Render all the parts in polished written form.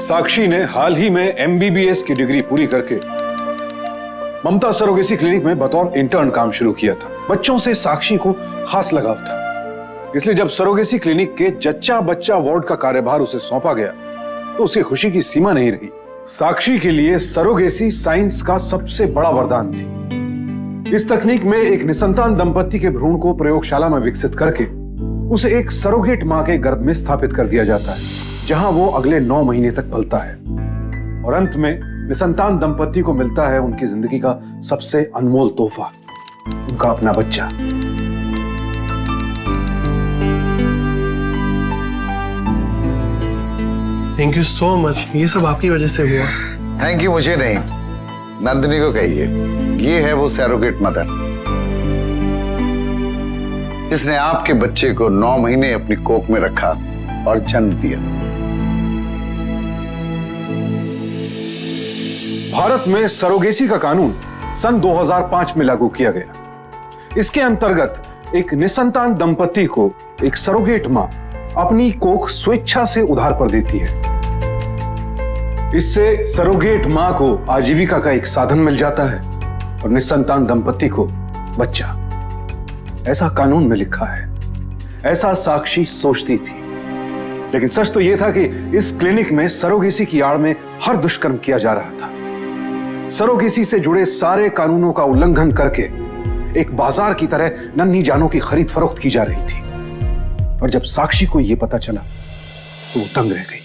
साक्षी ने हाल ही में एमबीबीएस की डिग्री पूरी करके ममता सरोगेसी क्लिनिक में बतौर इंटर्न काम शुरू किया था। बच्चों से साक्षी को खास लगाव था, इसलिए जब सरोगेसी क्लिनिक के जच्चा बच्चा वार्ड का कार्यभार उसे सौंपा गया तो उसकी खुशी की सीमा नहीं रही। साक्षी के लिए सरोगेसी साइंस का सबसे बड़ा वरदान थी। इस तकनीक में एक निसंतान दंपति के भ्रूण को प्रयोगशाला में विकसित करके उसे एक सरोगेट मां के गर्भ में स्थापित कर दिया जाता है, जहां वो अगले 9 महीने तक पलता है और अंत में निसंतान दंपति को मिलता है उनकी जिंदगी का सबसे अनमोल तोहफा, उनका अपना बच्चा। थैंक यू सो मच, ये सब आपकी वजह से हुआ। थैंक यू मुझे नहीं, नंदिनी को कहिए। ये है वो सरोगेट मदर जिसने आपके बच्चे को 9 महीने अपनी कोख में रखा और जन्म दिया। भारत में सरोगेसी का कानून सन 2005 में लागू किया गया। इसके अंतर्गत एक निसंतान दंपति को एक सरोगेट मां अपनी कोख स्वेच्छा से उधार पर देती है। इससे सरोगेट मां को आजीविका का एक साधन मिल जाता है और निसंतान दंपति को बच्चा। ऐसा कानून में लिखा है, ऐसा साक्षी सोचती थी। लेकिन सच तो यह था कि इस क्लिनिक में सरोगेसी की आड़ में हर दुष्कर्म किया जा रहा था। सरोगेसी से जुड़े सारे कानूनों का उल्लंघन करके एक बाजार की तरह नन्ही जानों की खरीद फरोख्त की जा रही थी। और जब साक्षी को यह पता चला तो वो दंग रह गई।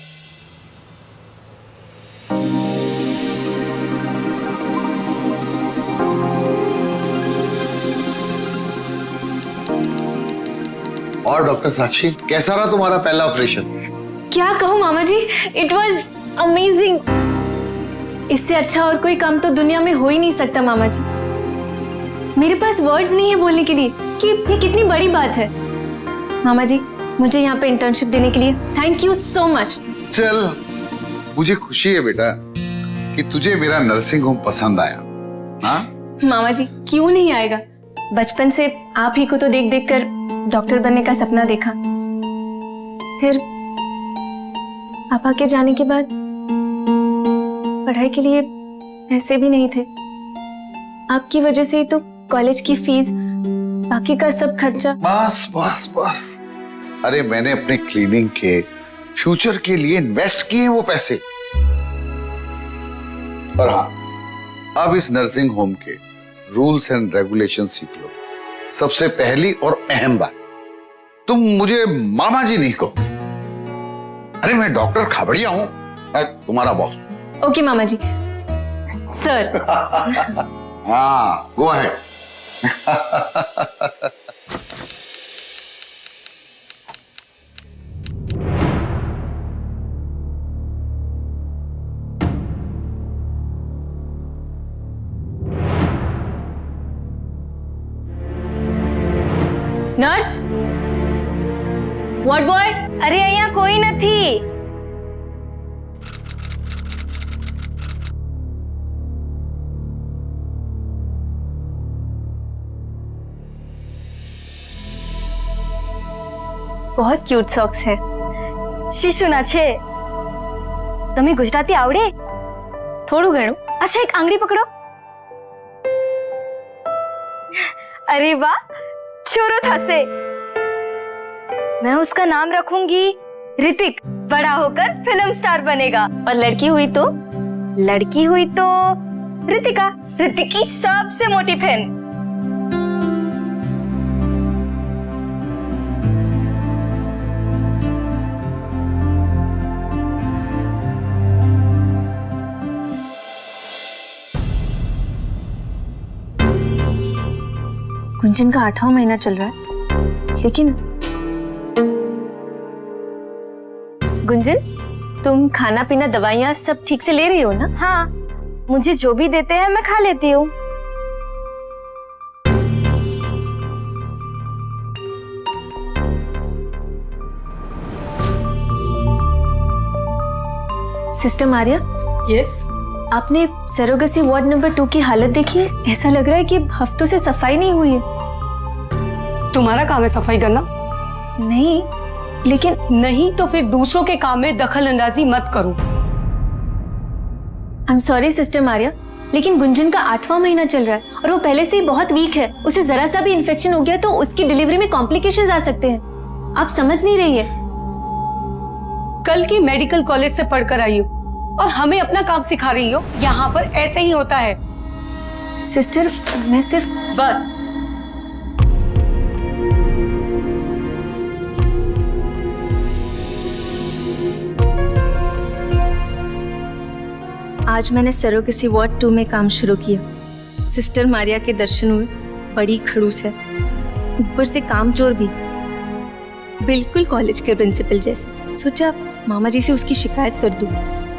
और डॉक्टर साक्षी, कैसा रहा तुम्हारा पहला ऑपरेशन? क्या कहूँ मामा जी, इट वॉज अमेजिंग। इससे अच्छा और कोई काम तो दुनिया में हो ही नहीं सकता मामा जी। मेरे पास वर्ड्स नहीं है बोलने के लिए कि ये कितनी बड़ी बात है। मामा जी, मुझे यहाँ पे इंटर्नशिप देने के लिए थैंक यू सो मच। चल, मुझे खुशी है बेटा कि तुझे मेरा नर्सिंग होम पसंद आया। हाँ मामा जी, क्यों नहीं आएगा। बचपन से आप ही को तो देख देख कर डॉक्टर बनने का सपना देखा। फिर पापा के जाने के बाद पढ़ाई के लिए पैसे भी नहीं थे। आपकी वजह से ही तो कॉलेज की फीस, बाकी का सब खर्चा। बस बस बस, अरे मैंने अपने क्लिनिक के फ्यूचर के लिए इन्वेस्ट किए वो पैसे। और हाँ, अब इस नर्सिंग होम के रूल्स एंड रेगुलेशन सीख लो। सबसे पहली और अहम बात, तुम मुझे मामा जी नहीं कहो। अरे मैं डॉक्टर खाबड़िया हूं, मैं तुम्हारा बॉस। ओके मामा जी। सर। हाँ, go ahead. Nurse, ward boy. अरे અહીંયા કોઈ નથી। बहुत क्यूट सॉक्स है। શિશુના છે। તમે ગુજરાતી આવડે? થોડું ઘણું। अच्छा, एक आंगળી पकड़ो। अरे वाह, छोरो था से। मैं उसका नाम रखूंगी ऋतिक। बड़ा होकर फिल्म स्टार बनेगा। और लड़की हुई तो? लड़की हुई तो ऋतिका, ऋतिक की सबसे मोटी फैन। गुंजन का 8वां महीना चल रहा है, लेकिन गुंजन, तुम खाना पीना दवाइयाँ सब ठीक से ले रही हो ना? हाँ, मुझे जो भी देते हैं मैं खा लेती हूँ। सिस्टर मारिया। यस। आपने सरोगेसी वार्ड नंबर 2 की हालत देखी है? ऐसा लग रहा है कि हफ्तों से सफाई नहीं हुई है। तुम्हारा काम है सफाई करना? नहीं, लेकिन नहीं तो फिर दूसरों के काम में दखल अंदाजी मत करो। I am sorry sister Maria, लेकिन गुंजन का 8वां महीना चल रहा है और वो पहले से ही बहुत वीक है। उसे जरा सा भी इन्फेक्शन हो गया तो उसकी डिलीवरी में कॉम्प्लिकेशंस आ सकते हैं। आप समझ नहीं रही है। कल की मेडिकल कॉलेज से पढ़कर आई हो और हमें अपना काम सिखा रही हो। यहाँ पर ऐसे ही होता है। सिस्टर मैं सिर्फ बस। आज मैंने सरोगेसी वार्ड 2 में काम शुरू किया। सिस्टर मारिया के दर्शन हुए। बड़ी खड़ूस है, ऊपर से कामचोर भी, बिल्कुल कॉलेज के प्रिंसिपल जैसे। सोचा मामा जी से उसकी शिकायत कर दूं,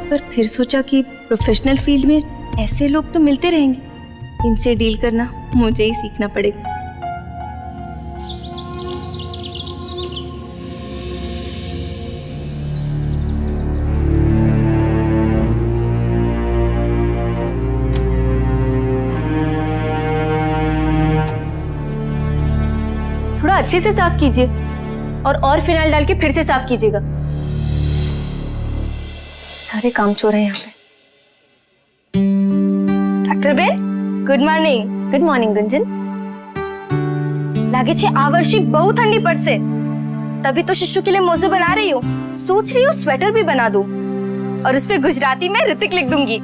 पर फिर सोचा कि प्रोफेशनल फील्ड में ऐसे लोग तो मिलते रहेंगे, इनसे डील करना मुझे ही सीखना पड़ेगा। थोड़ा अच्छे से साफ कीजिए और फिनाइल डाल के फिर से साफ कीजिएगा। सारे कामचोर हैं यहाँ पे। ડોક્ટર બેન good morning. Good morning Gunjan. लागे छे आ वर्षे बहुत ठंडी पड़से, तभी तो शिशु के लिए मौसम बना रही हूँ। सोच रही हूँ स्वेटर भी बना दूँ और उस पे गुजराती में ऋतिक लिख दूंगी,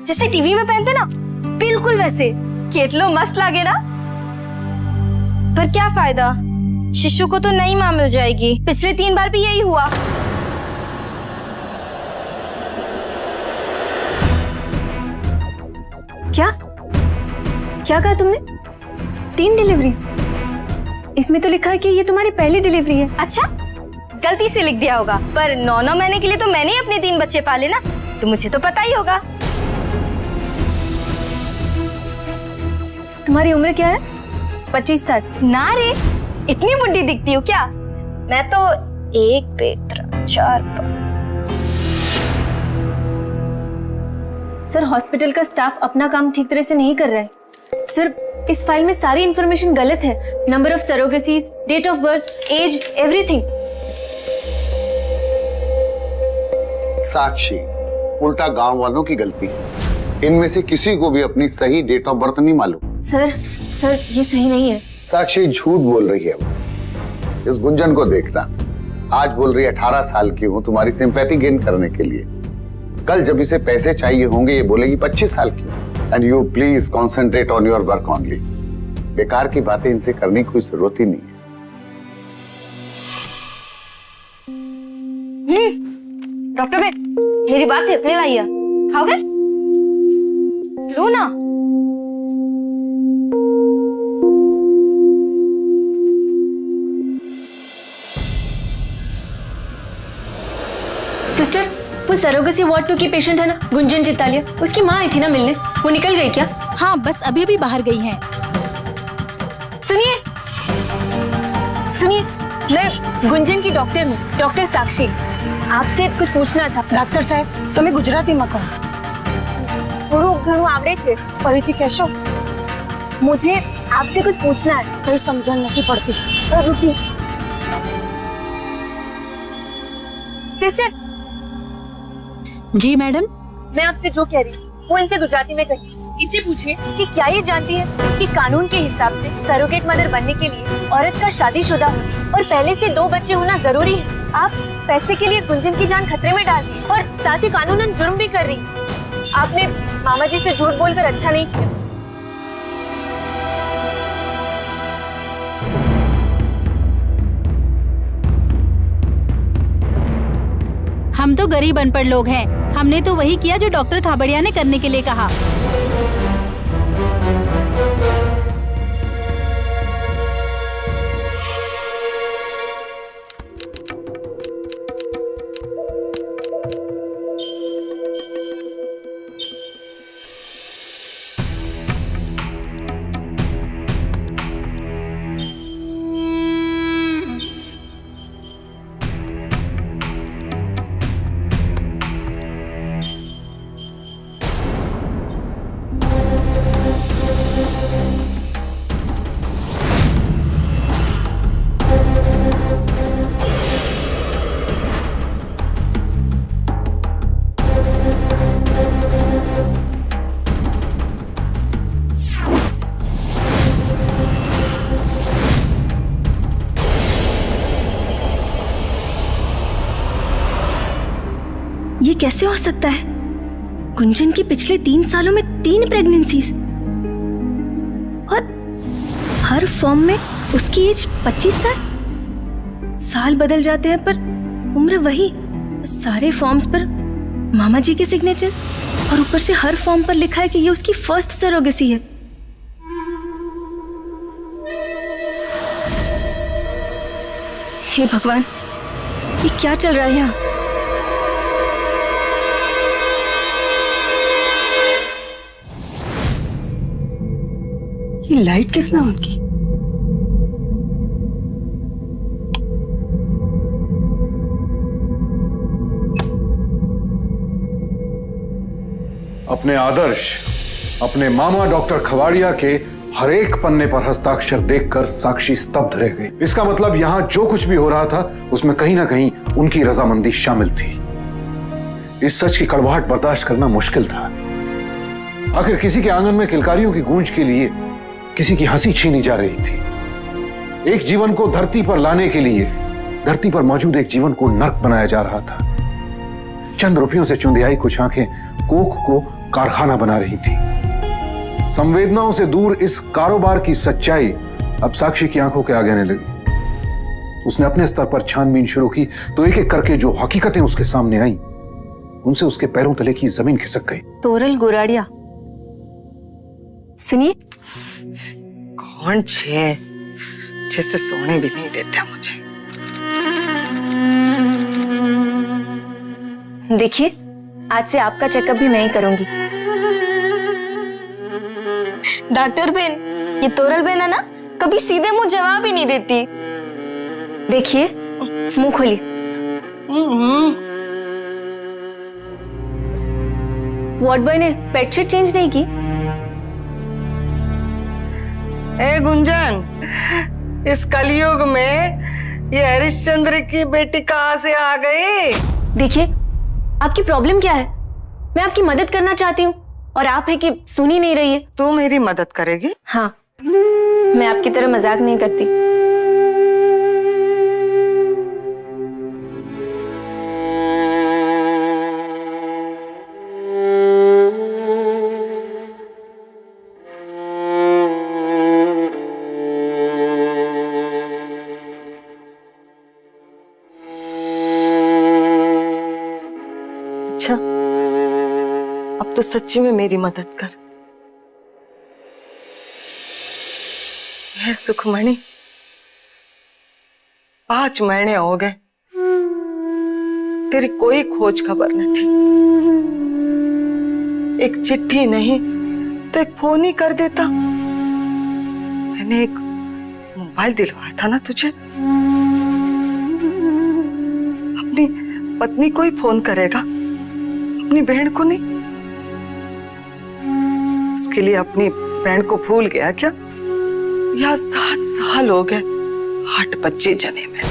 जैसे टीवी में पहनते ना, बिल्कुल वैसे। केटलो मस्त लागे ना। पर क्या फायदा, शिशु को तो नई माँ मिल जाएगी। पिछले 3 बार भी यही हुआ। क्या क्या कहा तुमने? 3 डिलीवरीज? इसमें तो लिखा है कि ये तुम्हारी पहली डिलीवरी है। अच्छा, गलती से लिख दिया होगा, पर 9 महीने के लिए तो मैंने ही अपने 3 बच्चे पाले ना, तो मुझे तो पता ही होगा। तुम्हारी उम्र क्या है? 25 साल? ना रे, इतनी बुढ़ी दिखती हूँ क्या? मैं तो 1 बेत्र 4 सर, हॉस्पिटल का स्टाफ अपना काम ठीक तरह से नहीं कर रहा है। सिर्फ इस फाइल में सारी इंफॉर्मेशन गलत है। Number of surrogacies, date of birth, age, everything. Sakshi, उल्टा गांव वालों की गलती है। इनमें से किसी को भी अपनी सही डेट ऑफ बर्थ नहीं मालूम। सर ये सही नहीं है। साक्षी झूठ बोल रही है वो। इस गुंजन को देखना, आज बोल रही है 18 साल की हूं तुम्हारी सिंपैथी गेन करने के लिए, कल जब इसे पैसे चाहिए होंगे ये बोलेगी 25 साल की हूं। And you please concentrate on your work only. बेकार की बातें इनसे करने की कोई जरूरत ही नहीं है। डॉक्टर बेन, मेरी बात थेपले लाइए, खाओगे? लो ना। सिस्टर, वो सरोगेसी वार्ड 2 की पेशेंट है ना, गुंजन चितालिया, उसकी माँ आई थी ना मिलने, वो निकल गई क्या? हाँ, बस अभी अभी बाहर गई हैं। सुनिए सुनिए, मैं गुंजन की डॉक्टर हूँ, डॉक्टर साक्षी। आपसे कुछ पूछना था। डॉक्टर साहब, તમે ગુજરાતીમાં કહો। થોડું ઘણું આવડે છે। ફરીથી કહેશો? मुझे आपसे कुछ पूछना है। કઈ સમજણ નથી પડતી। रुकिए सिस्टर, जी मैडम। मैं आपसे जो कह रही हूँ वो इनसे गुजराती में कहिए। इनसे पूछिए कि क्या ये जानती है कि कानून के हिसाब से सरोगेट मदर बनने के लिए औरत का शादीशुदा होना और पहले से 2 बच्चे होना जरूरी है। आप पैसे के लिए गुंजन की जान खतरे में डाल दी और साथ ही कानूनन जुर्म भी कर रही। आपने मामा जी से झूठ बोलकर अच्छा नहीं किया। हम तो गरीब अनपढ़ लोग हैं, हमने तो वही किया जो डॉक्टर खाबड़िया ने करने के लिए कहा। ये कैसे हो सकता है? गुंजन की पिछले 3 सालों में 3 प्रेगनेंसीज और हर फॉर्म में उसकी एज 25 साल। साल बदल जाते हैं पर उम्र वही। सारे फॉर्म्स पर मामा जी के सिग्नेचर और ऊपर से हर फॉर्म पर लिखा है कि ये उसकी फर्स्ट सरोगेसी है। हे भगवान, ये क्या चल रहा है यहाँ? ये लाइट किसने ऑन की? अपने आदर्श, अपने मामा डॉक्टर खवाड़िया के हर एक पन्ने पर हस्ताक्षर देखकर साक्षी स्तब्ध रह गई। इसका मतलब यहां जो कुछ भी हो रहा था उसमें कहीं ना कहीं उनकी रजामंदी शामिल थी। इस सच की कड़वाहट बर्दाश्त करना मुश्किल था। आखिर किसी के आंगन में किलकारियों की गूंज के लिए किसी की हंसी छीनी जा रही थी। एक जीवन को धरती पर लाने के लिए धरती पर मौजूद एक जीवन को नर्क बनाया जा रहा था। चंद रुपयों से चुंधियाई कुछ आंखें कोख को कारखाना बना रही थी। संवेदनाओं से दूर इस कारोबार की सच्चाई अब साक्षी की आंखों के आगे आने लगी। उसने अपने स्तर पर छानबीन शुरू की तो एक एक करके जो हकीकतें उसके सामने आई उनसे उसके पैरों तले की जमीन खिसक गई। तोरल गोराड़िया, सुनिए। कौन छे जिससे सोने भी नहीं देता मुझे? देखिए, आज से आपका चेकअप भी मैं ही करूंगी। डॉक्टर बेन, ये तोरल बेन है ना, कभी सीधे मुंह जवाब ही नहीं देती। देखिए, मुंह खोलिए। वार्ड बॉय ने बेडशीट चेंज नहीं की? ए गुंजन, इस कलयुग में ये हरिश्चंद्र की बेटी कहाँ से आ गई? देखिए, आपकी प्रॉब्लम क्या है? मैं आपकी मदद करना चाहती हूँ और आप है कि सुन ही नहीं रही है। तू मेरी मदद करेगी? हाँ, मैं आपकी तरह मजाक नहीं करती। अच्छा, अब तो सच्ची में मेरी मदद कर। यह सुखमणि 5 महीने हो गए, तेरी कोई खोज खबर न थी। एक चिट्ठी नहीं तो एक फोन ही कर देता। मैंने एक मोबाइल दिलवाया था ना तुझे। अपनी पत्नी को ही फोन करेगा, अपनी बहन को नहीं। उसके लिए अपनी बहन को भूल गया क्या? या 7 साल हो गए 8 बच्चे जने में।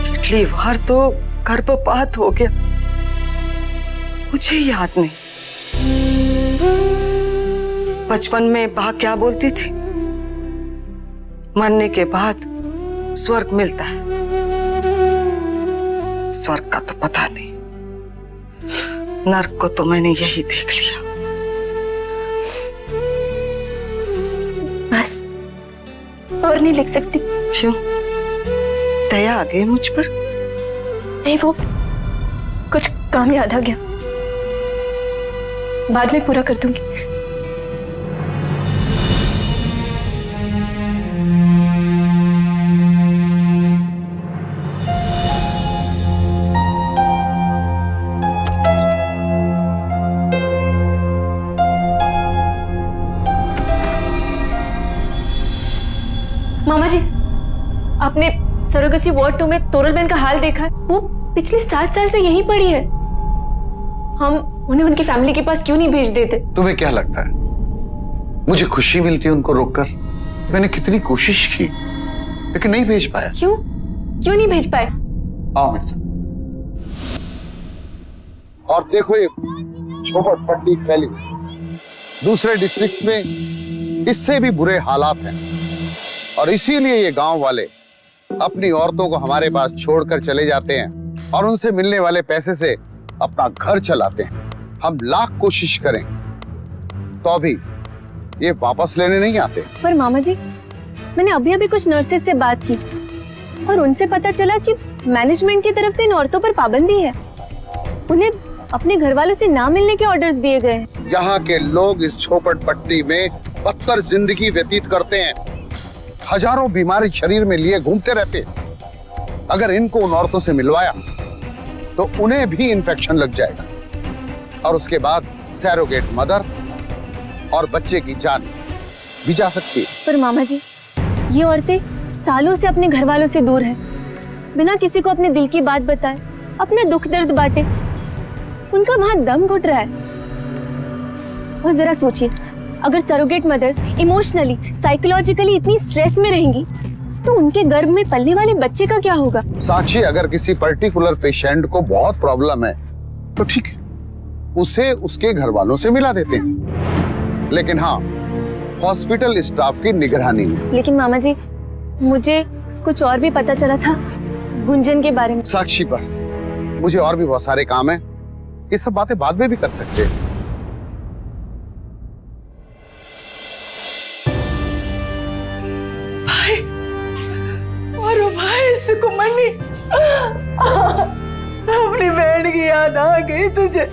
पिछली बार तो गर्भपात हो गया, मुझे याद नहीं। बचपन में मां क्या बोलती थी? मरने के बाद स्वर्ग मिलता है। स्वर्ग का तो पता नहीं, नर्क को तो मैंने यही देख लिया। बस, और नहीं लिख सकती। क्यों? दया आ गई मुझ पर? नहीं, वो कुछ काम याद आ गया, बाद में पूरा कर दूंगी। मामा जी, आपने सरोगेसी वार्ड 2 में तोरल बहन का हाल देखा है? वो पिछले 7 साल से यहीं पड़ी है। हम उन्हें उनकी फैमिली के पास क्यों नहीं भेज देते? तुम्हें क्या लगता है मुझे खुशी मिलती है उनको रोककर? मैंने कितनी कोशिश की लेकिन नहीं भेज पाया। क्यों? क्यों नहीं भेज पाए? आओ मेरे साथ। और देखो, ये झोपड़पट्टी फैली हुई, दूसरे डिस्ट्रिक्ट्स में इससे भी बुरे हालात हैं और इसीलिए ये गांव वाले अपनी औरतों को हमारे पास छोड़कर चले जाते हैं और उनसे मिलने वाले पैसे से अपना घर चलाते हैं। हम लाख कोशिश करें तो भी ये वापस लेने नहीं आते। पर मामा जी, मैंने अभी अभी कुछ नर्सेस से बात की और उनसे पता चला कि मैनेजमेंट की तरफ से इन औरतों पर पाबंदी है। उन्हें अपने घर वालों से ना मिलने के ऑर्डर्स दिए गए हैं। यहाँ के लोग इस झोपड़पट्टी में बदतर जिंदगी व्यतीत करते हैं। हजारों बीमारी शरीर में लिए घूमते रहते हैं। अगर इनको उन औरतों से मिलवाया तो उन्हें भी इन्फेक्शन लग जाएगा और उसके बाद सैरोगेट मदर और बच्चे की जान भी जा सकती है। पर मामा जी, ये औरतें सालों से अपने घर वालों से दूर हैं, बिना किसी को अपने दिल की बात बताए अपने दुख दर्द बांटे। उनका वहां दम घुट रहा है। और जरा सोचिए, अगर सरोगेट मदर्स इमोशनली साइकोलॉजिकली इतनी स्ट्रेस में रहेंगी तो उनके गर्भ में पलने वाले बच्चे का क्या होगा? साक्षी, अगर किसी पर्टिकुलर पेशेंट को बहुत प्रॉब्लम है तो ठीक है, उसे उसके घर वालों से मिला देते हैं, लेकिन हाँ, हॉस्पिटल स्टाफ की निगरानी में। लेकिन मामा जी, मुझे कुछ और भी पता चला था गुंजन के बारे में। साक्षी, बस, मुझे और भी बहुत सारे काम हैं, ये सब बातें बाद में भी कर सकते हैं। और भाई सुकुमनी, अपनी बहन की याद आ गई तुझे?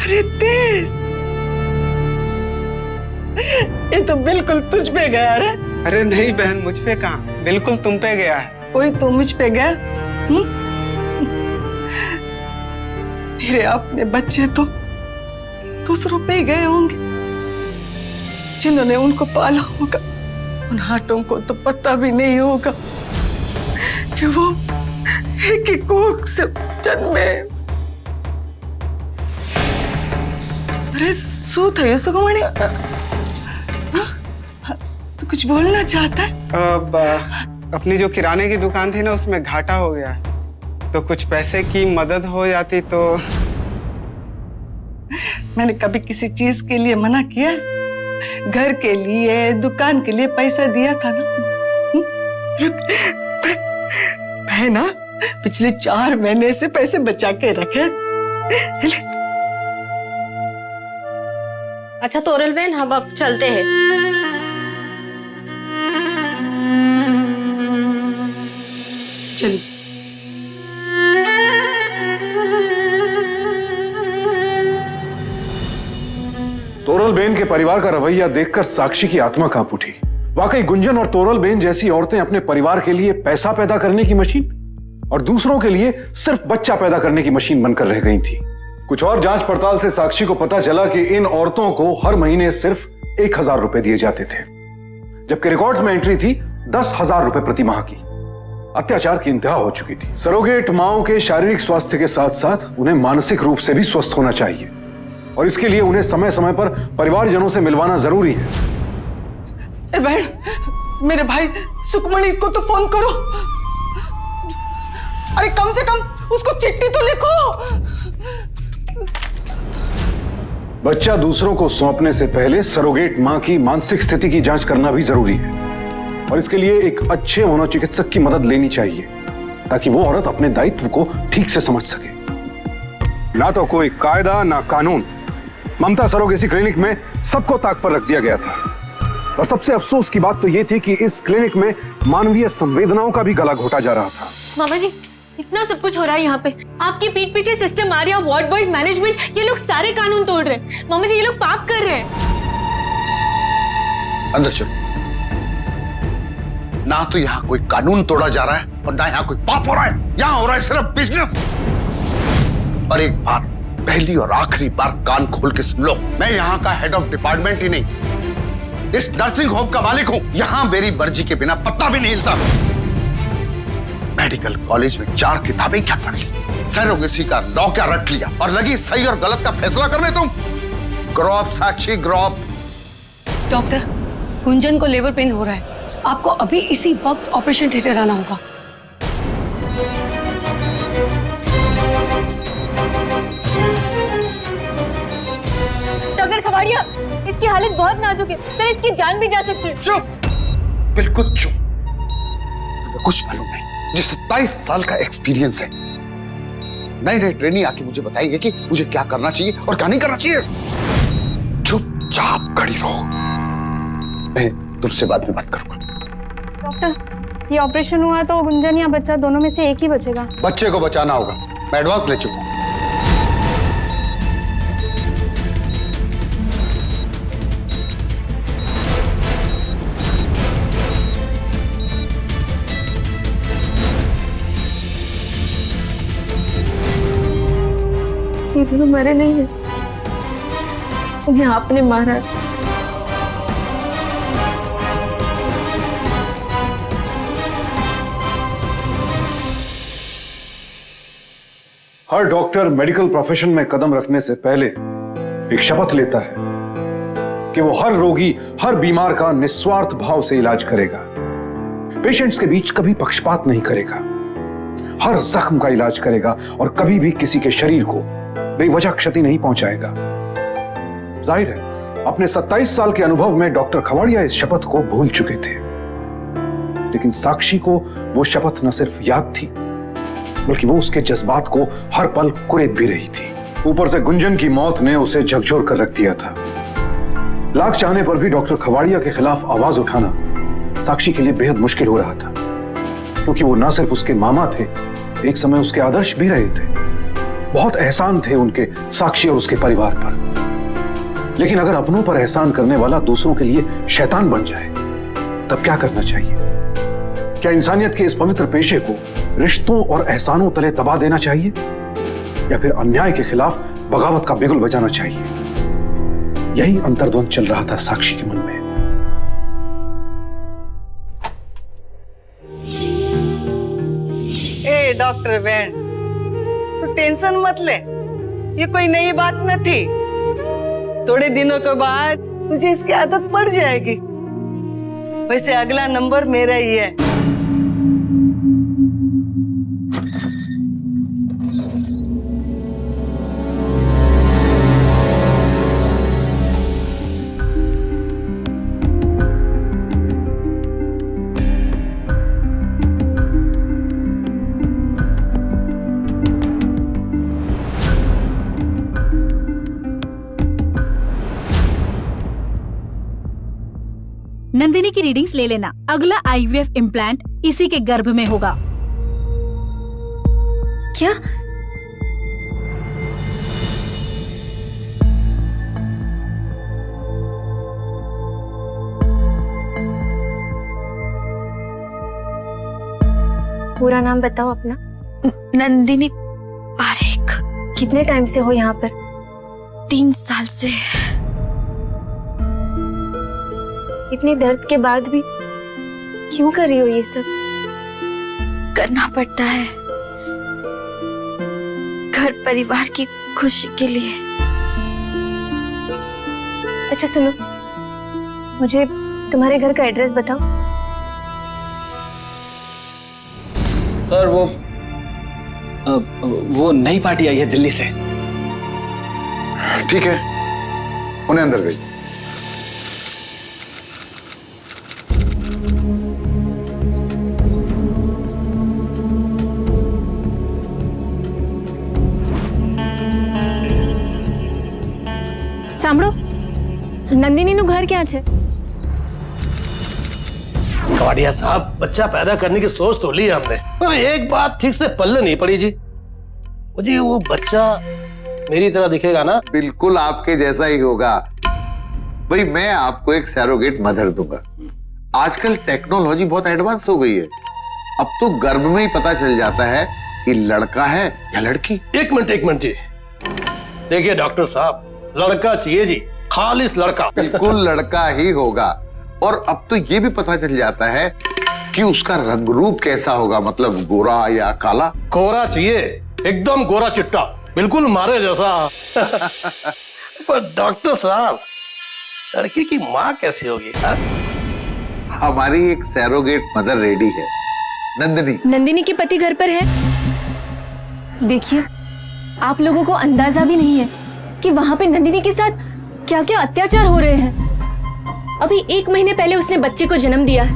रितेश, ये तो बिल्कुल तुझ पे गया रे। अरे नहीं बहन, मुझ पे कहाँ, बिल्कुल तुम पे गया है। कोई तो मुझ पे गया? मेरे अपने बच्चे तो दूसरों पे गए होंगे, जिन्होंने उनको पाला होगा। उन हाथों को तो पता भी नहीं होगा कि वो एक ही कोख से जन्मे। अरे सू थे सुगमणि, तू कुछ बोलना चाहता है? अब अपनी जो किराने की दुकान थी ना, उसमें घाटा हो गया है, तो कुछ पैसे की मदद हो जाती तो। मैंने कभी किसी चीज के लिए मना किया? घर के लिए, दुकान के लिए पैसा दिया था ना। मैं ना पिछले 4 महीने से पैसे बचा के रखे। अच्छा तोरल बहन, हम अब चलते हैं। चलिए। तोरल बेन के परिवार का रवैया देखकर साक्षी की आत्मा कांप उठी। वाकई गुंजन और तोरल बेन जैसी औरतें अपने परिवार के लिए पैसा पैदा करने की मशीन और दूसरों के लिए सिर्फ बच्चा पैदा करने की मशीन बनकर रह गई थी। कुछ और जांच पड़ताल से साक्षी को पता चला कि इन औरतों को हर महीने सिर्फ 1000 रुपए दिए जाते थे, जबकि रिकॉर्ड्स में एंट्री थी 10,000 रुपए प्रति माह की। अत्याचार की इंतहा हो चुकी थी। सरोगेट माओं के शारीरिक स्वास्थ्य के साथ साथ उन्हें मानसिक रूप से भी स्वस्थ होना चाहिए और इसके लिए उन्हें समय समय पर परिवारजनों से मिलवाना जरूरी है। बहन, मेरे भाई सुकमणि को तो फोन करो। अरे कम से कम उसको चिट्ठी तो लिखो। बच्चा दूसरों को सौंपने से पहले सरोगेट मां की मानसिक स्थिति की जांच करना भी जरूरी है और इसके लिए एक अच्छे मनोचिकित्सक की मदद लेनी चाहिए ताकि वो औरत अपने दायित्व को ठीक से समझ सके। ना तो कोई कायदा ना कानून, ममता सरोगेसी क्लिनिक में सबको ताक पर रख दिया गया था और सबसे अफसोस की बात तो ये थी कि इस क्लिनिक में मानवीय संवेदनाओं का भी गला घोटा जा रहा था। मामा जी, इतना सब कुछ हो रहा है यहाँ पे, आपकी पीठ पीछे system Arya, ward boys, management, ये लोग सारे कानून तोड़ रहे हैं। मामा जी, ये लोग पाप कर रहे हैं। अंदर चलो। ना तो यहाँ कोई कानून तोड़ा जा रहा है और ना यहाँ कोई पाप हो रहा है। यहाँ हो रहा है सिर्फ बिजनेस। और एक बात पहली और आखिरी बार कान खोल के सुन लो, मैं यहाँ का हेड ऑफ डिपार्टमेंट ही नहीं, इस नर्सिंग होम का मालिक हूँ। यहाँ मेरी मर्जी के बिना पत्ता भी नहीं हिलता। मेडिकल कॉलेज में 4 किताबें क्या पढ़ ली, सरोगेसी का लॉ क्या रट लिया और लगी सही और गलत का फैसला करने तुम। ग्रो अप साक्षी, ग्रो अप। डॉक्टर, गुंजन को लेबर पेन हो रहा है, आपको अभी इसी वक्त ऑपरेशन थिएटर आना होगा। डॉक्टर खवाड़िया, इस इसकी हालत बहुत नाजुक है सर, इसकी जान भी जा सकती है। चुप, बिल्कुल चुप। तुम्हें कुछ मालूम नहीं। जिस 27 साल का एक्सपीरियंस है, नई नई ट्रेनिंग आके मुझे बताएंगे कि मुझे क्या करना चाहिए और क्या नहीं करना चाहिए। चुपचाप खड़ी रहो, मैं तुमसे बाद में बात करूंगा। डॉक्टर, ये ऑपरेशन हुआ तो गुंजन या बच्चा दोनों में से एक ही बचेगा। बच्चे को बचाना होगा, मैं एडवांस ले चुका हूं। ये दोनों मरे नहीं है, उन्हें आपने मारा। हर डॉक्टर मेडिकल प्रोफेशन में कदम रखने से पहले एक शपथ लेता है कि वो हर रोगी, हर बीमार का निस्वार्थ भाव से इलाज करेगा, पेशेंट्स के बीच कभी पक्षपात नहीं करेगा, हर जख्म का इलाज करेगा और कभी भी किसी के शरीर को बेवजह क्षति नहीं पहुंचाएगा। जाहिर है, अपने 27 साल के अनुभव में डॉक्टर खवाड़िया इस शपथ को भूल चुके थे, लेकिन साक्षी को वो शपथ न सिर्फ याद थी, बल्कि वो उसके जज्बात को हर पल कुरेद भी रही थी। ऊपर से गुंजन की मौत ने उसे झकझोर कर रख दिया था। लाख चाहने पर भी डॉक्टर खवाड़िया के खिलाफ आवाज उठाना साक्षी के लिए बेहद मुश्किल हो रहा था, क्योंकि वो न सिर्फ उसके मामा थे, एक समय उसके आदर्श भी रहे थे। बहुत एहसान थे उनके साक्षी और उसके परिवार पर। लेकिन अगर अपनों पर एहसान करने वाला दूसरों के लिए शैतान बन जाए, तब क्या करना चाहिए? क्या इंसानियत के इस पवित्र पेशे को रिश्तों और एहसानों तले दबा देना चाहिए, या फिर अन्याय के खिलाफ बगावत का बिगुल बजाना चाहिए? यही अंतर्द्वंद चल रहा था साक्षी के मन में। ए डॉक्टर बहन, तू टेंशन मत ले, ये कोई नई बात न थी। थोड़े दिनों के बाद तुझे इसकी आदत पड़ जाएगी। वैसे अगला नंबर मेरा ही है। नंदिनी की रीडिंग्स ले लेना, अगला आईवीएफ इम्प्लांट इसी के गर्भ में होगा। क्या? पूरा नाम बताओ अपना। नंदिनी पारेख। कितने टाइम से हो यहाँ पर? 3 साल से। इतने दर्द के बाद भी क्यों कर रही हो ये सब? करना पड़ता है, घर परिवार की खुशी के लिए। अच्छा सुनो, मुझे तुम्हारे घर का एड्रेस बताओ। सर वो नई पार्टी आई है दिल्ली से। ठीक है, उन्हें अंदर भेज। સાંભળો, નંદિનીનું ઘર ક્યાં છે? कवाड़िया साहब, बच्चा पैदा करने की सोच तो ली हमने, पर एक बात ठीक से पल्ले नहीं पड़ी जी। मुझे वो बच्चा मेरी तरह दिखेगा ना? बिल्कुल आपके जैसा ही होगा। भाई मैं आपको एक सैरोगेट मदर दूंगा। आजकल टेक्नोलॉजी बहुत एडवांस हो गई है, अब तो गर्भ में ही पता चल जाता है कि लड़का है या लड़की। एक मिनट जी, देखिए डॉक्टर साहब, लड़का चाहिए जी, खालिस लड़का। बिल्कुल लड़का ही होगा। और अब तो ये भी पता चल जाता है कि उसका रंग रूप कैसा होगा, मतलब गोरा या काला। गोरा चाहिए, एकदम गोरा चिट्टा, बिल्कुल मारे जैसा। पर डॉक्टर साहब, लड़की की माँ कैसी होगी? हमारी एक सैरोगेट मदर रेडी है, नंदिनी। नंदिनी के पति घर पर है? देखिए, आप लोगों को अंदाजा भी नहीं है कि वहां पे नंदिनी के साथ क्या क्या अत्याचार हो रहे हैं। अभी 1 महीने पहले उसने बच्चे को जन्म दिया है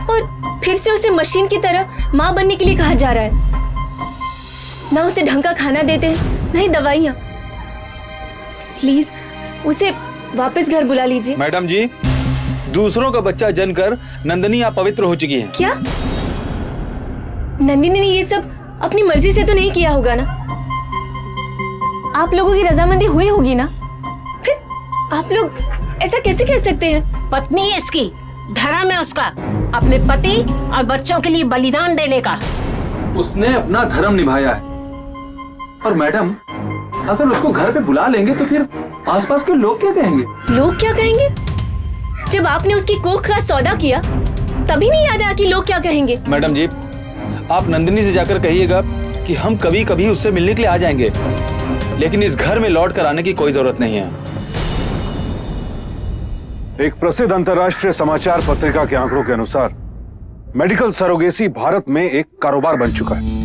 और फिर से उसे मशीन की तरह माँ बनने के लिए कहा जा रहा है। ना उसे ढंग का खाना देते हैं, ना ही दवाइयाँ। प्लीज उसे वापस घर बुला लीजिए। मैडम जी, दूसरों का बच्चा जनकर नंदिनी आप पवित्र हो चुकी हैं। क्या नंदिनी ने ये सब अपनी मर्जी से तो नहीं किया होगा ना? आप लोगों की रजामंदी हुई होगी ना? फिर आप लोग ऐसा कैसे कह सकते हैं? पत्नी है इसकी, धर्म है उसका अपने पति और बच्चों के लिए बलिदान देने का। उसने अपना धर्म निभाया है। और मैडम, अगर उसको घर पे बुला लेंगे तो फिर आसपास के लोग क्या कहेंगे? लोग क्या कहेंगे? जब आपने उसकी कोख का सौदा किया तभी नहीं याद आया कि लोग क्या कहेंगे? मैडम जी, आप नंदिनी से जाकर कहिएगा कि हम कभी कभी उससे मिलने के लिए आ जाएंगे, लेकिन इस घर में लौट कर आने की कोई जरूरत नहीं है। एक प्रसिद्ध अंतर्राष्ट्रीय समाचार पत्रिका के आंकड़ों के अनुसार मेडिकल सरोगेसी भारत में एक कारोबार बन चुका है,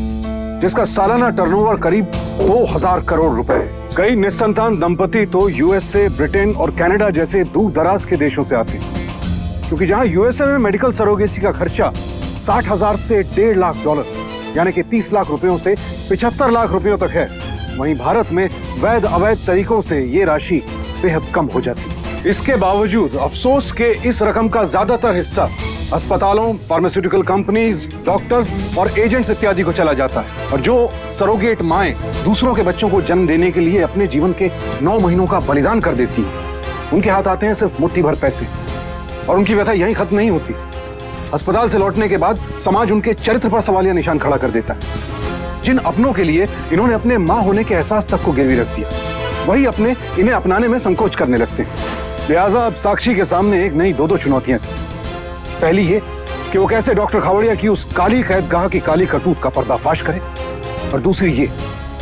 जिसका सालाना टर्नओवर करीब 2000 करोड़ रुपए है। कई निस्संतान दंपति तो यूएसए, ब्रिटेन और कनाडा जैसे दूर दराज के देशों से आते हैं, क्योंकि जहां यूएसए में मेडिकल सरोगेसी का खर्चा 60,000 से $1.5 लाख यानी कि 30 लाख रुपयों से 75 लाख रुपयों तक है, वहीं भारत में वैध अवैध तरीकों से ये राशि बेहद कम हो जाती है। इसके बावजूद अफसोस के इस रकम का ज्यादातर हिस्सा अस्पतालों, फार्मास्यूटिकल कंपनीज, डॉक्टर्स और एजेंट्स इत्यादि को चला जाता है। और जो सरोगेट माएं दूसरों के बच्चों को जन्म देने के लिए अपने जीवन के 9 महीनों का बलिदान कर देती हैं, उनके हाथ आते हैं सिर्फ मुट्ठी भर पैसे, और उनकी व्यथा यहीं खत्म नहीं होती। अस्पताल से लौटने के बाद समाज उनके चरित्र पर सवालिया निशान खड़ा कर देता है। जिन अपनों के लिए इन्होंने अपने मां होने के एहसास तक को गिरवी रख दिया, वही अपने इन्हें अपनाने में संकोच करने लगते हैं। लिहाजा अब साक्षी के सामने एक नहीं 2 चुनौतियां थी। पहली ये कि वो कैसे डॉक्टर खावड़िया की उस काली कैदगाह की काली करतूत का पर्दाफाश करे, और दूसरी ये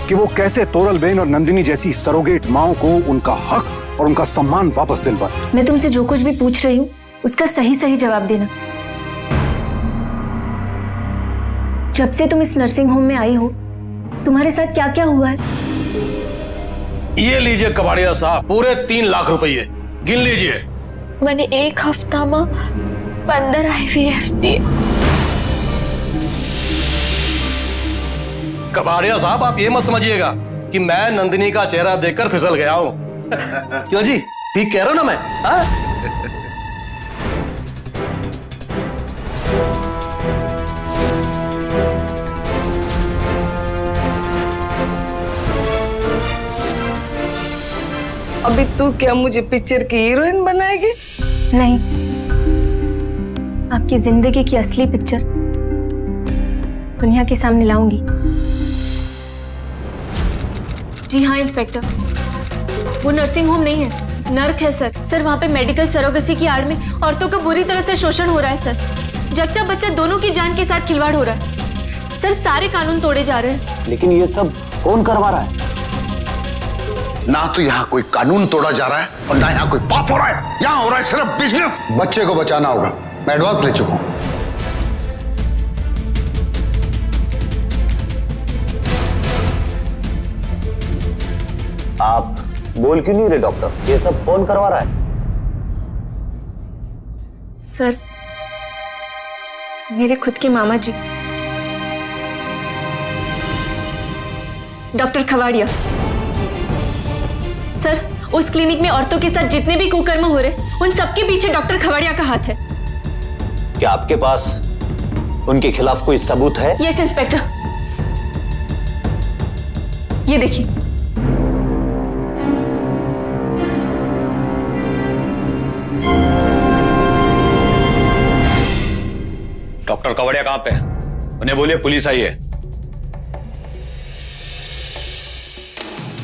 कि वो कैसे तोरलबेन और नंदिनी जैसी सरोगेट माओं को उनका हक और उनका सम्मान वापस दिलवाए। मैं तुमसे जो कुछ भी पूछ रही हूँ उसका सही सही जवाब देना। जब से तुम इस नर्सिंग होम में आई हो, तुम्हारे साथ क्या क्या हुआ है? ये लीजिए कबाड़िया साहब, पूरे 3 लाख रुपए, गिन लीजिए। मैंने 1 हफ्ता में 15 IVF दिए। कबाड़िया साहब, आप ये मत समझिएगा कि मैं नंदिनी का चेहरा देखकर फिसल गया हूँ। क्यों जी, ठीक कह रहा हूं ना मैं? अभी तू क्या मुझे पिक्चर की हीरोइन बनाएगी? नहीं, आपकी जिंदगी की असली पिक्चर दुनिया के सामने लाऊंगी। जी हाँ इंस्पेक्टर, वो नर्सिंग होम नहीं है, नर्क है सर। वहाँ पे मेडिकल सरोगेसी की आड़ में औरतों का बुरी तरह से शोषण हो रहा है सर। जच्चा बच्चा दोनों की जान के साथ खिलवाड़ हो रहा है सर। सारे कानून तोड़े जा रहे हैं। लेकिन ये सब कौन करवा रहा है? ना तो यहाँ कोई कानून तोड़ा जा रहा है और ना यहाँ कोई पाप हो रहा है। यहाँ हो रहा है सिर्फ बिजनेस। बच्चे को बचाना होगा, मैं एडवांस ले चुका हूं। आप बोल क्यों नहीं रहे डॉक्टर? ये सब कौन करवा रहा है? सर, मेरे खुद के मामा जी, डॉक्टर खवाड़िया। सर, उस क्लिनिक में औरतों के साथ जितने भी कुकर्म हो रहे, उन सबके पीछे डॉक्टर खवाड़िया का हाथ है। क्या आपके पास उनके खिलाफ कोई सबूत है? यस इंस्पेक्टर, ये देखिए। डॉक्टर कवड़िया कहां पे? उन्हें बोलिए पुलिस आई है।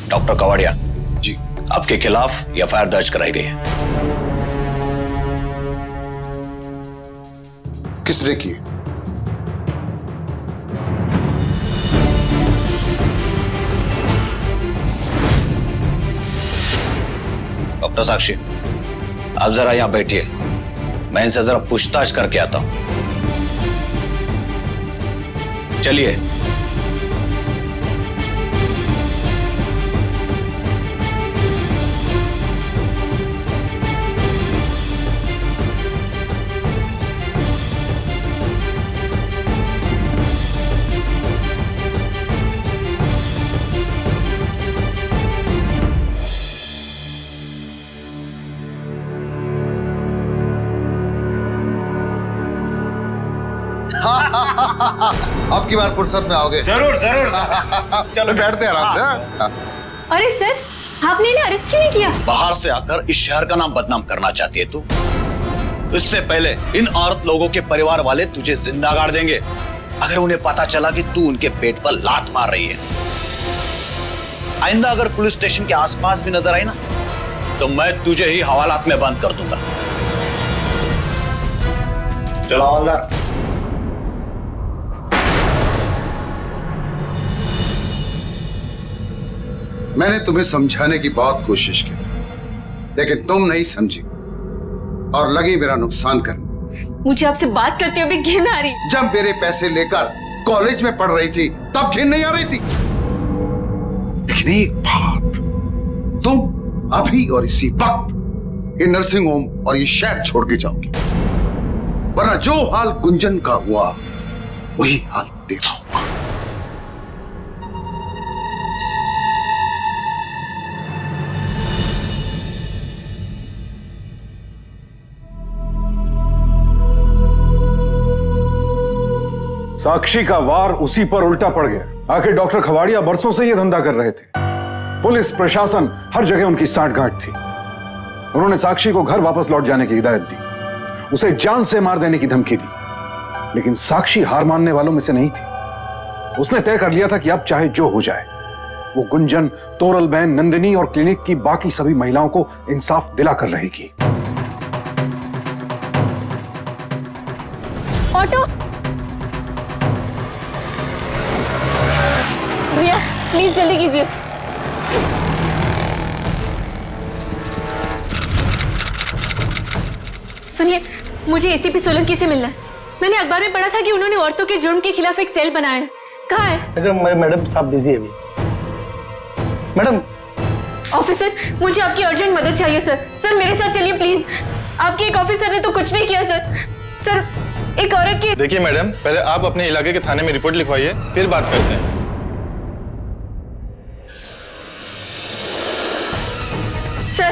डॉक्टर कवड़िया जी, आपके खिलाफ एफआईआर दर्ज कराई गई है। किसने की? डॉक्टर साक्षी, आप जरा यहां बैठिए, मैं इनसे जरा पूछताछ करके आता हूं। चलिए। अब की बार फुर्सत में आओगे। जरूर जरूर। चलो बैठते हैं आराम से। हाँ। अरे सर, आपने इन्हें अरेस्ट क्यों नहीं किया? बाहर से आकर इस शहर का नाम बदनाम करना चाहती है तू? इससे पहले इन औरत लोगों के परिवार वाले तुझे जिंदा गाड़ देंगे अगर उन्हें पता चला कि तू उनके पेट पर लात मार रही है। आइंदा अगर पुलिस स्टेशन के आसपास भी नजर आई ना, तो मैं तुझे ही हवालात में बंद कर दूंगा। चलो हवलदार। मैंने तुम्हें समझाने की बहुत कोशिश की, लेकिन तुम नहीं समझी और लगी मेरा नुकसान करने। मुझे आपसे बात करते हुए घिन आ रही। जब मेरे पैसे लेकर कॉलेज में पढ़ रही थी तब घिन नहीं आ रही थी, लेकिन एक बात, तुम अभी और इसी वक्त ये नर्सिंग होम और ये शहर छोड़ के जाओगी, वरना जो हाल गुंजन का हुआ वही हाल तेरा होगा। साक्षी का वार उसी पर उल्टा पड़ गया। आखिर डॉक्टर खवाड़िया बरसों से ये धंधा कर रहे थे। पुलिस प्रशासन हर जगह उनकी सांठगांठ थी। उन्होंने साक्षी को घर वापस लौट जाने की हिदायत दी, उसे जान से मार देने की धमकी दी, लेकिन साक्षी हार मानने वालों में से नहीं थी। उसने तय कर लिया था कि अब चाहे जो हो जाए वो गुंजन, तोरल बहन, नंदिनी और क्लिनिक की बाकी सभी महिलाओं को इंसाफ दिलाकर रहेगी। ऑटो भैया, प्लीज जल्दी कीजिए। सुनिए, मुझे एसीपी सोलंकी से मिलना है। मैंने अखबार में पढ़ा था कि उन्होंने औरतों के जुर्म के खिलाफ एक सेल बनाया है। कहाँ है? मैडम साहब बिजी है अभी। मैडम। ऑफिसर, मुझे आपकी अर्जेंट मदद चाहिए सर। सर मेरे साथ चलिए प्लीज। आपके एक ऑफिसर ने तो कुछ नहीं किया सर। सर एक औरत की। देखिए मैडम, पहले आप अपने इलाके के थाने में रिपोर्ट लिखवाइए, फिर बात करते हैं। सर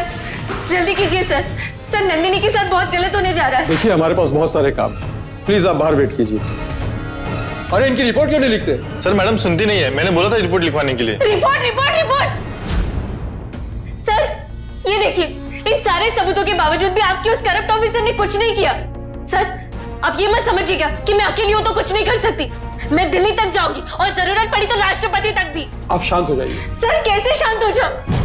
जल्दी कीजिए सर। सर नंदिनी के साथ बहुत गलत होने जा रहा है। देखिए हमारे पास बहुत सारे काम, प्लीज आप बाहर वेट कीजिए। अरे इनकी रिपोर्ट क्यों नहीं लिखते? सर मैडम सुनती नहीं है, मैंने बोला था रिपोर्ट लिखवाने के लिए। Report report report. सर ये देखिए, इन सारे सबूतों के बावजूद भी आपके उस करप्ट ऑफिसर ने कुछ नहीं किया। सर आप ये मत समझिएगा कि मैं अकेली हूं तो कुछ नहीं कर सकती। मैं दिल्ली तक जाऊंगी और जरूरत पड़ी तो राष्ट्रपति तक भी। आप शांत हो जाइए। सर कैसे शांत हो जाऊं?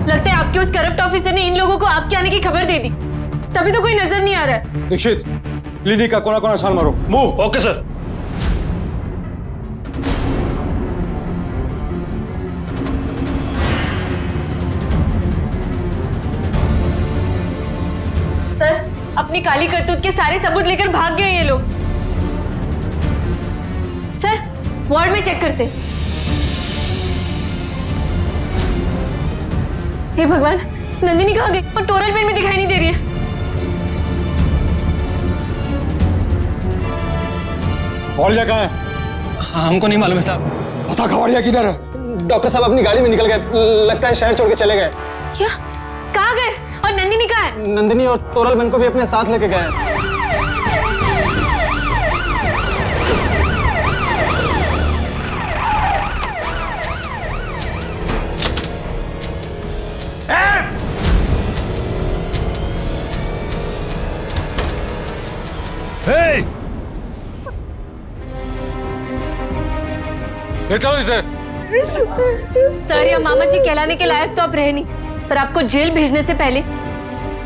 लगता है आपके उस करप्ट ऑफिसर ने इन लोगों को आपके आने की खबर दे दी, तभी तो कोई नजर नहीं आ रहा है। दीक्षित, क्लिनिक का कोना कोना छान मारो। मूव। Okay sir. सर अपनी काली करतूत के सारे सबूत लेकर भाग गए ये लोग। सर वार्ड में चेक करते। हे भगवान, नंदिनी कहाँ गई और तोरल बहन में दिखाई नहीं दे रही है। खवाड़िया कहाँ है? हमको नहीं मालूम है साहब। पता खवाड़िया किधर है? डॉक्टर साहब अपनी गाड़ी में निकल गए, लगता है शहर छोड़ के चले गए। क्या? कहाँ गए? और नंदिनी कहाँ है? नंदिनी और तोरल बहन को भी अपने साथ लेके गए। ले चलो इसे। सर या मामा जी कहलाने के लायक तो आप रहे नहीं, पर आपको जेल भेजने से पहले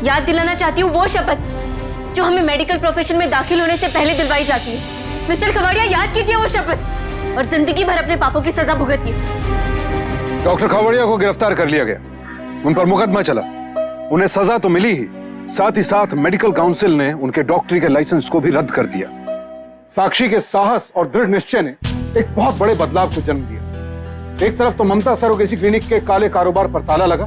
याद दिलाना चाहती हूँ वो शपथ जो हमें मेडिकल प्रोफेशन में दाखिल होने से पहले दिलवाई जाती है। मिस्टर खवाड़िया, याद कीजिए वो शपथ और जिंदगी भर अपने पापों की सजा भुगतिए। डॉक्टर खवाड़िया को गिरफ्तार कर लिया गया, उन पर मुकदमा चला, उन्हें सजा तो मिली ही, साथ ही साथ मेडिकल काउंसिल ने उनके डॉक्टरी के लाइसेंस को भी रद्द कर दिया। साक्षी के साहस और दृढ़ निश्चय ने एक बहुत बड़े बदलाव को जन्म दिया। एक तरफ तो ममता सरोगेसी क्लिनिक के काले कारोबार पर ताला लगा,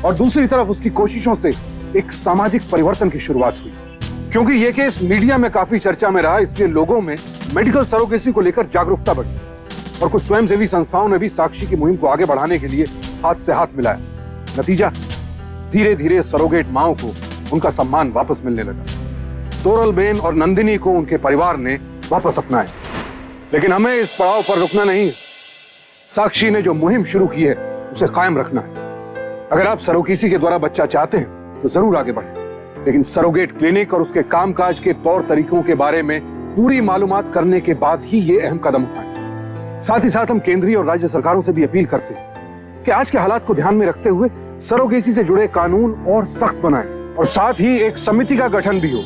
और दूसरी तरफ उसकी कोशिशों से एक सामाजिक परिवर्तन की शुरुआत हुई। क्योंकि यह केस मीडिया में काफी चर्चा में रहा, इसलिए लोगों में मेडिकल सरोगेसी को लेकर जागरूकता बढ़ी और कुछ स्वयंसेवी संस्थाओं ने भी साक्षी की मुहिम को आगे बढ़ाने के लिए हाथ से हाथ मिलाया। नतीजा, धीरे धीरे सरोगेट माओं को उनका सम्मान वापस मिलने लगा। तोरलबेन और नंदिनी को उनके परिवार ने वापस अपनाया। लेकिन हमें इस पड़ाव पर रुकना नहीं है। साक्षी ने जो मुहिम शुरू की है उसे कायम रखना है। अगर आप सरोगेसी के द्वारा बच्चा चाहते हैं तो जरूर आगे बढ़ें, लेकिन सरोगेट क्लिनिक और उसके कामकाज के तौर तरीकों के बारे में पूरी मालूमात करने के बाद ही ये अहम कदम उठाएं। साथ ही साथ हम केंद्रीय और राज्य सरकारों से भी अपील करते हैं कि आज के हालात को ध्यान में रखते हुए सरोगेसी से जुड़े कानून और सख्त बनाएं और साथ ही एक समिति का गठन भी हो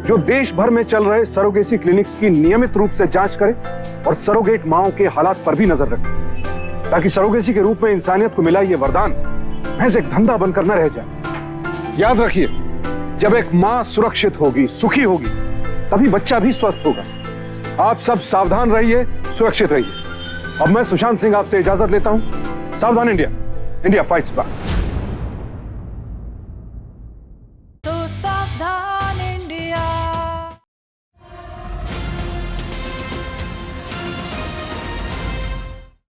जो देश भर में चल रहे सरोगेसी क्लिनिक्स की नियमित रूप से जांच करे और सरोगेट माओं के हालात पर भी नजर रखे, ताकि सरोगेसी के रूप में इंसानियत को मिला ये वरदान महज एक धंधा बनकर न रह जाए। याद रखिए, जब एक मां सुरक्षित होगी, सुखी होगी, तभी बच्चा भी स्वस्थ होगा। आप सब सावधान रहिए, सुरक्षित रहिए। अब मैं सुशांत सिंह आपसे इजाजत लेता हूं। सावधान इंडिया, इंडिया फाइट्स बैक।